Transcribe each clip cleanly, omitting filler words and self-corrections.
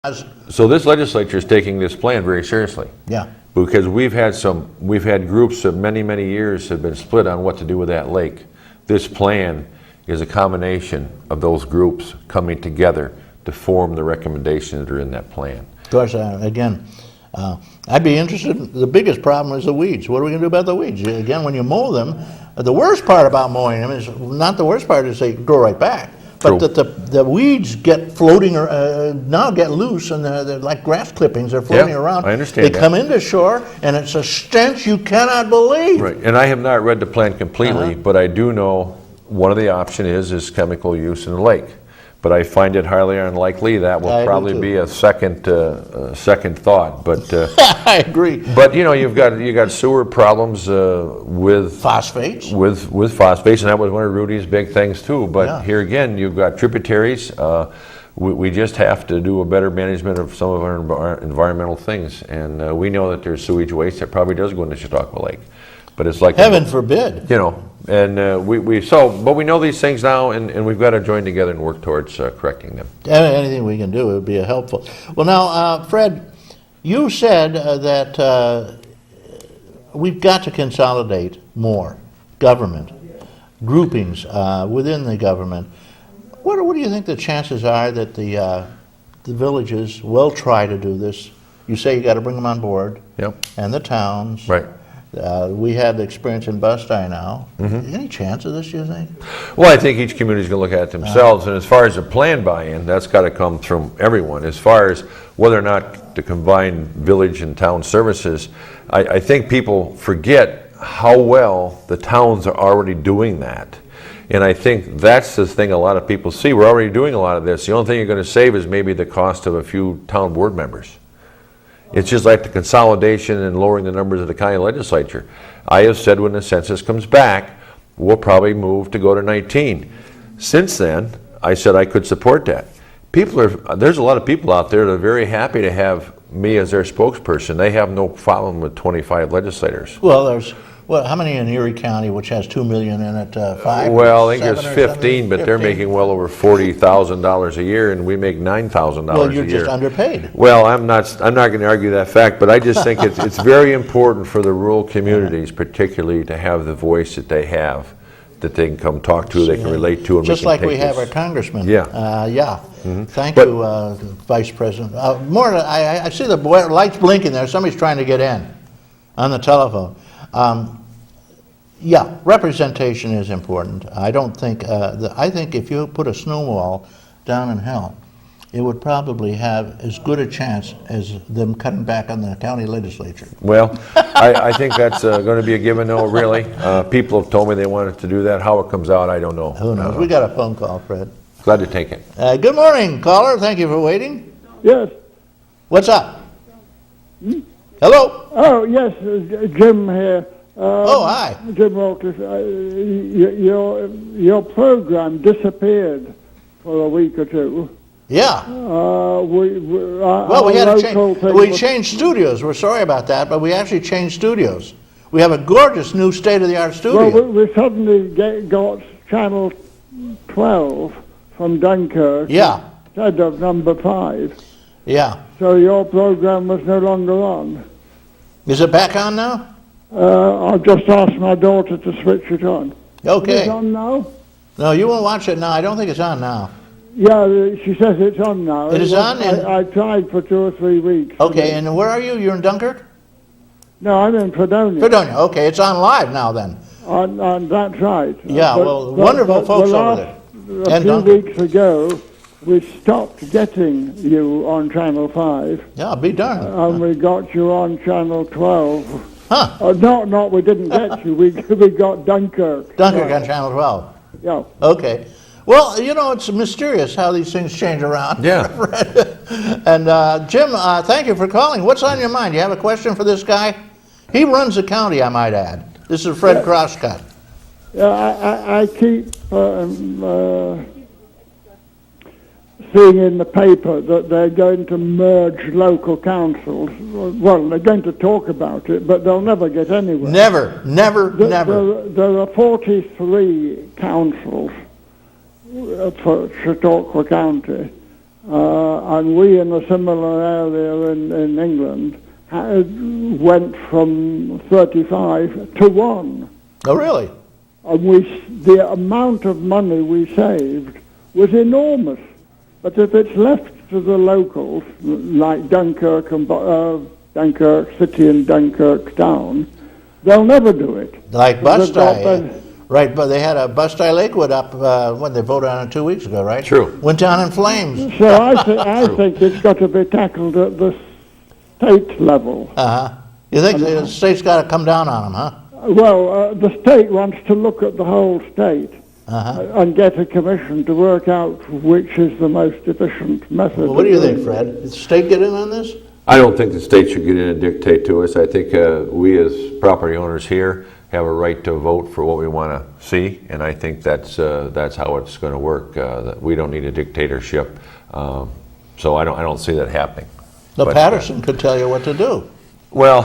So this legislature is taking this plan very seriously. Yeah. Because we've had groups of many years have been split on what to do with that lake. This plan is a combination of those groups coming together to form the recommendations that are in that plan. Of course, again, I'd be interested. The biggest problem is the weeds. What are we going to do about the weeds? Again, when you mow them, the worst part about mowing them is not the worst part is they grow right back. But that the weeds get floating, now get loose, and they're like grass clippings. They're floating around. I understand They come into shore, and it's a stench you cannot believe. Right, and I have not read the plan completely, but I do know one of the options is chemical use in the lake. But I find it highly unlikely. That will probably be a second thought. But I agree. But you know, you've got sewer problems with phosphates. With phosphates, and that was one of Rudy's big things too. But here again, you've got tributaries. We just have to do a better management of some of our environmental things, and we know that there's sewage waste that probably does go into Chautauqua Lake. But it's like heaven forbid. You know, and but we know these things now, and we've got to join together and work towards correcting them. Anything we can do would be helpful. Well, now, Fred, you said that we've got to consolidate more government groupings within the government. What do you think the chances are that the villages will try to do this? You say you got to bring them on board. Yep. And the towns. Right. We had the experience in Busti now. Any chance of this, you think? Well, I think each community is going to look at it themselves. And as far as the plan buy-in, that's got to come from everyone. As far as whether or not to combine village and town services, I think people forget how well the towns are already doing that. And I think that's the thing a lot of people see. We're already doing a lot of this. The only thing you're going to save is maybe the cost of a few town board members. It's just like the consolidation and lowering the numbers of the county legislature. I have said when the census comes back, we'll probably move to go to 19. Since then, I said I could support that. There's a lot of people out there that are very happy to have me as their spokesperson. They have no problem with 25 legislators. Well, there's how many in Erie County, which has 2 million in it? 5? Well, I think there's 15, but they're making well over $40,000 a year, and we make $9,000 a year. Well, you're just underpaid. Well, I'm not going to argue that fact, but I just think it's very important for the rural communities, particularly, to have the voice that they have, that they can come talk to, they can relate to, and just like we have our congressman. Thank you, Vice President. I see the lights blinking there. Somebody's trying to get in on the telephone. Representation is important. I don't think. I think if you put a snowball down in hell, it would probably have as good a chance as them cutting back on the county legislature. Well, I think that's going to be a given, though. Really, people have told me they wanted to do that. How it comes out, I don't know. Who knows? We got a phone call, Fred. Glad to take it. Good morning, caller. Thank you for waiting. Yes. What's up? Hello. Oh, yes, Jim here. Hi. Jim Walters. Your program disappeared for a week or two. Yeah. We had to change. We changed studios. We're sorry about that, but we actually changed studios. We have a gorgeous new state-of-the-art studio. Well, we suddenly got Channel 12 from Dunkirk instead of number 5. Yeah. So your program was no longer on. Is it back on now? I've just asked my daughter to switch it on. Okay. Is it on now? No, you won't watch it now. I don't think it's on now. Yeah, she says it's on now. It is on? I tried for 2 or 3 weeks. Okay, and where are you? You're in Dunkirk? No, I'm in Fredonia. Fredonia, okay. It's on live now then. That's right. Yeah, wonderful folks over there. A few weeks ago, we stopped getting you on Channel 5. Yeah, be darned. And we got you on Channel 12. Huh. No, we didn't get you. We got Dunkirk. Dunkirk on Channel 12. Yeah. Okay. Well, you know, it's mysterious how these things change around. Yeah. And Jim, thank you for calling. What's on your mind? You have a question for this guy? He runs the county, I might add. This is Fred Croscut. I keep seeing in the paper that they're going to merge local councils. Well, they're going to talk about it, but they'll never get anywhere. Never. There are 43 councils for Chautauqua County, and we in a similar area in England went from 35 to 1. Oh, really? And the amount of money we saved was enormous. But if it's left to the locals, like Dunkirk and Dunkirk City and Dunkirk Town, they'll never do it. Like Bustye, right? But they had a Bustye Lakewood up when they voted on it 2 weeks ago, right? True. Went down in flames. So I think it's got to be tackled at the state level. You think the state's got to come down on them, huh? Well, the state wants to look at the whole state and get a commission to work out which is the most efficient method. Well, what do you think, Fred? Did the state get in on this? I don't think the state should get in and dictate to us. I think we as property owners here have a right to vote for what we want to see, and I think that's how it's going to work. That we don't need a dictatorship, so I don't see that happening. Patterson could tell you what to do. Well,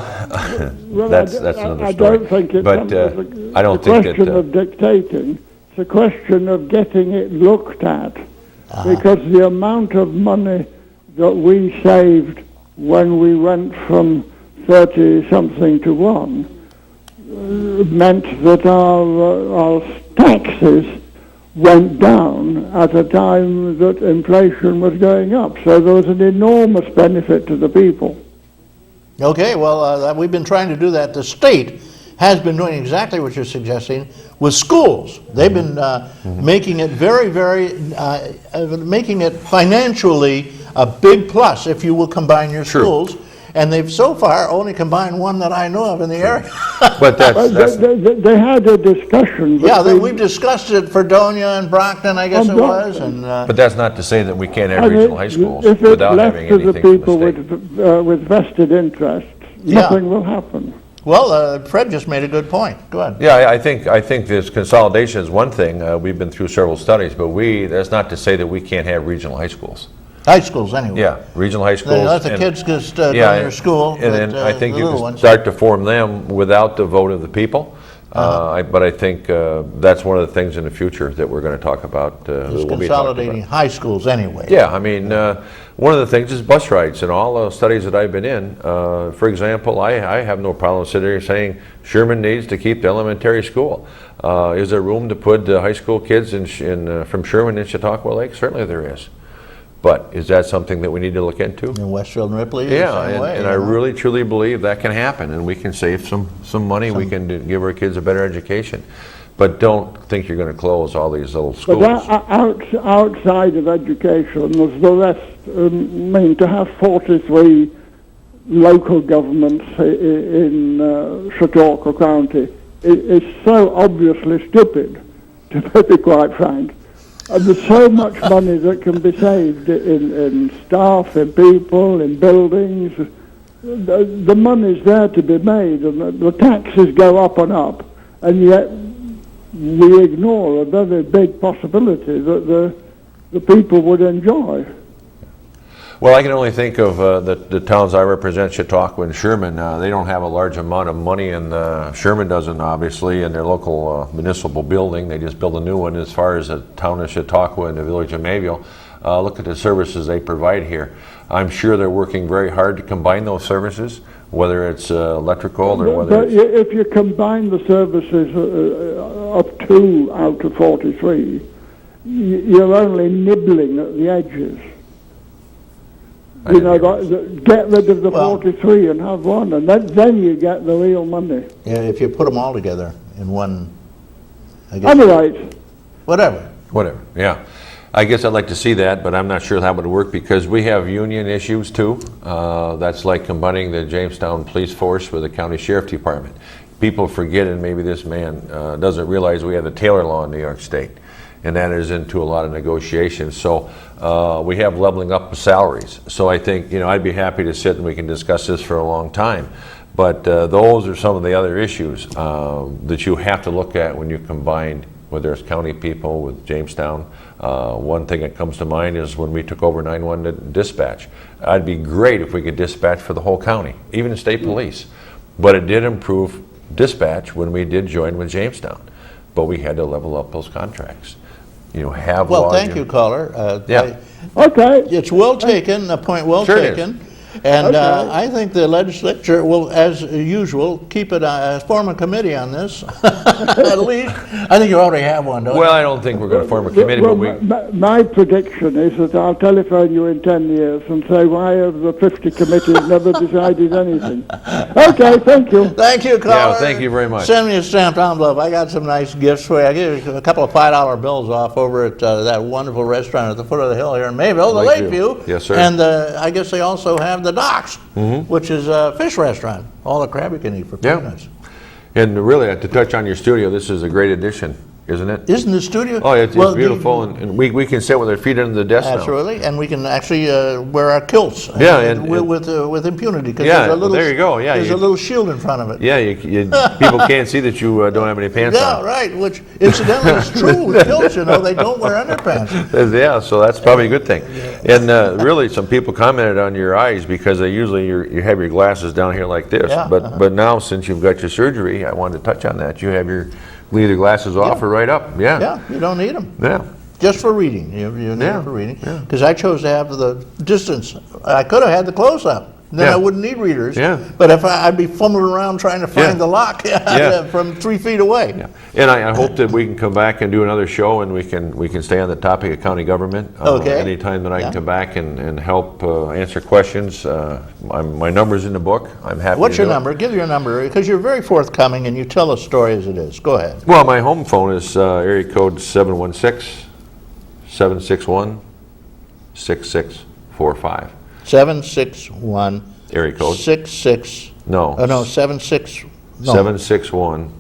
that's another story. I don't think it's I don't a think question of dictating. It's a question of getting it looked at, because the amount of money that we saved when we went from 30-something to 1 meant that our taxes went down at a time that inflation was going up. So there was an enormous benefit to the people. Okay, well, we've been trying to do that. The state has been doing exactly what you're suggesting with schools. They've been making it making it financially a big plus if you will combine your schools. And they've so far only combined one that I know of in the area. But they had a discussion. Yeah, we've discussed it for Donia and Brockton, I guess it was. But that's not to say that we can't have regional high schools if without having anything left to the people with vested interests, nothing will happen. Well, Fred just made a good point. Go ahead. Yeah, I think this consolidation is one thing. We've been through several studies, but that's not to say that we can't have regional high schools. High schools, anyway. Yeah, regional high schools. Then let the kids just go to their school. And then I think you can start to form them without the vote of the people. But I think that's one of the things in the future that we're going to talk about. Just consolidating high schools anyway. Yeah, I mean, one of the things is bus rides. In all the studies that I've been in, for example, I have no problem sitting here saying Sherman needs to keep the elementary school. Is there room to put high school kids from Sherman in Chautauqua Lake? Certainly there is. But is that something that we need to look into? In Westfield and Ripley? Yeah, and I really truly believe that can happen, and we can save some money. We can give our kids a better education. But don't think you're going to close all these little schools. But outside of education, there's the rest. To have 43 local governments in Chautauqua County is so obviously stupid, to be quite frank. And there's so much money that can be saved in staff, in people, in buildings. The money's there to be made, and the taxes go up and up, and yet we ignore a very big possibility that the people would enjoy. Well, I can only think of the towns I represent, Chautauqua and Sherman. They don't have a large amount of money, and Sherman doesn't, obviously, in their local municipal building. They just built a new one. As far as the town of Chautauqua and the village of Mayville, look at the services they provide here. I'm sure they're working very hard to combine those services, whether it's electrical or whether it's... If you combine the services of 2 out of 43, you're only nibbling at the edges. Get rid of the 43 and have one, and then you get the real money. Yeah, if you put them all together in one, I guess. Anyway. Whatever, yeah. I guess I'd like to see that, but I'm not sure that would work because we have union issues too. That's like combining the Jamestown Police Force with the County Sheriff Department. People forget, and maybe this man doesn't realize we have the Taylor Law in New York State, and that is into a lot of negotiations. So we have leveling up of salaries. So I think, I'd be happy to sit and we can discuss this for a long time. But those are some of the other issues that you have to look at when you combine, whether it's county people with Jamestown. One thing that comes to mind is when we took over 911 dispatch. It'd be great if we could dispatch for the whole county, even the state police. But it did improve dispatch when we did join with Jamestown. But we had to level up those contracts. have Well, laws. thank you, caller. Yeah. Okay. It's well taken, a point well Sure it is. taken. And Okay. I think the legislature will, as usual, keep it, form a committee on this. At least, I think you already have one, don't you? Well, I don't think we're going to form a committee, Well, but we. my prediction is that I'll telephone you in 10 years and say, why have the 50 committees never decided anything? Okay, thank you. Thank you, caller. thank you very much. Send me a stamped envelope. I got some nice gifts for you. I give you a couple of $5 bills off over at that wonderful restaurant at the foot of the hill here in Mayville, the Lakeview. Lakeview. Yes, sir. And I guess they also have the Docks, which is a fish restaurant. All the crab you can eat for Yeah. peanuts. And really, to touch on your studio, this is a great addition, isn't it? Isn't the studio? Oh, it's Well, beautiful, and we can sit with our feet under the desk now. Absolutely, and we can actually wear our kilts. Yeah, and- with impunity. 'Cause Yeah, there's a well, little, there you go, yeah, there's you- a little shield in front of it. Yeah, people can't see that you don't have any pants Yeah, on. right. Which incidentally is true with kilts. They don't wear underpants. Yeah, so that's probably a good thing. And really, some people commented on your eyes because they usually you have your glasses down here like this. Yeah, But now, since you've got your surgery, I wanted to touch on that. You have your either glasses off or right up. Yeah. Yeah, you don't need them. Yeah. Just for reading. You need Yeah, them for reading. yeah. Because I chose to have the distance. I could have had the close up. Then Yeah. I wouldn't need readers. Yeah. But if I'd be fumbling around trying to find Yeah. the lock Yeah. from 3 feet away. Yeah. And I hope that we can come back and do another show and we can stay on the topic of county government. Okay. Anytime that I can Yeah. come back and help answer questions. My number's in the book. I'm happy What's to your do it. number? Give your number, because you're very forthcoming and you tell a story as it is. Go ahead. Well, my home phone is area code 716-761-6645. 761 Area code. 66. No. Oh, no, 76. No. 761.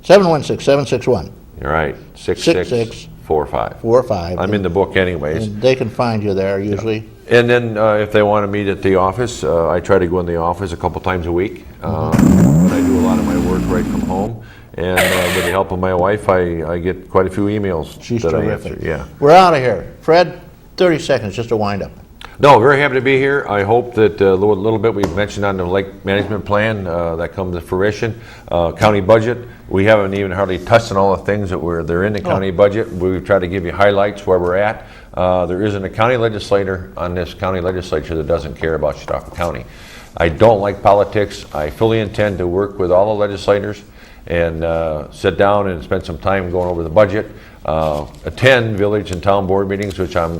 716, 761 You're right. 6645. 45. I'm in the book anyways. And they can find you there usually. And then if they want to meet at the office, I try to go in the office a couple times a week. But I do a lot of my work right from home. And with the help of my wife, I get quite a few emails She's that I terrific. answer. Yeah. We're out of here. Fred, 30 seconds just to wind up. No, very happy to be here. I hope that a little bit we've mentioned on the lake management plan that comes to fruition. County budget, we haven't even hardly touched on all the things they're in the county budget. We've tried to give you highlights where we're at. There isn't a county legislator on this county legislature that doesn't care about Chautauqua County. I don't like politics. I fully intend to work with all the legislators and sit down and spend some time going over the budget. Attend village and town board meetings, which I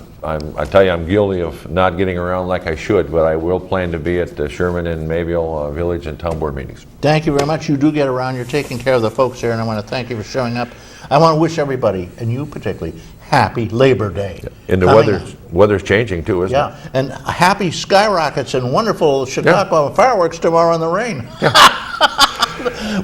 tell you I'm guilty of not getting around like I should, but I will plan to be at the Sherman and Mayville village and town board meetings. Thank you very much. You do get around. You're taking care of the folks here, and I want to thank you for showing up. I want to wish everybody, and you particularly, happy Labor Day. And the Coming up. weather's changing too, isn't it? Yeah, and happy skyrockets and wonderful Chautauqua fireworks tomorrow in the rain.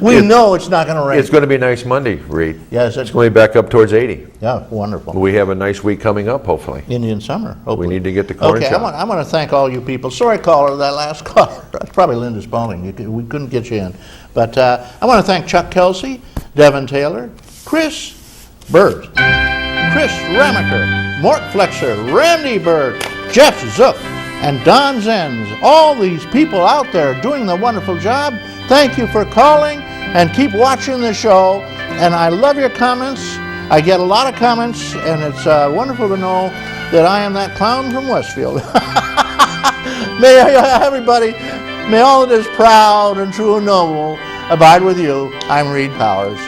We know it's not going to rain. It's going to be a nice Monday, Reed. Yes, It's going to be back up towards 80. yeah, wonderful. We have a nice week coming up, hopefully. Indian summer, hopefully. We need to get the corn Okay, shop. I want to thank all you people. Sorry, caller, that last caller. That's probably Linda Spaulding. We couldn't get you in. But I want to thank Chuck Kelsey, Devin Taylor, Chris Burt, Chris Ramaker, Mort Flexer, Randy Burt, Jeff Zook, and Don Zenz. All these people out there doing the wonderful job. Thank you for calling and keep watching the show. And I love your comments. I get a lot of comments, and it's wonderful to know that I am that clown from Westfield. May everybody, may all that is proud and true and noble abide with you. I'm Reed Powers.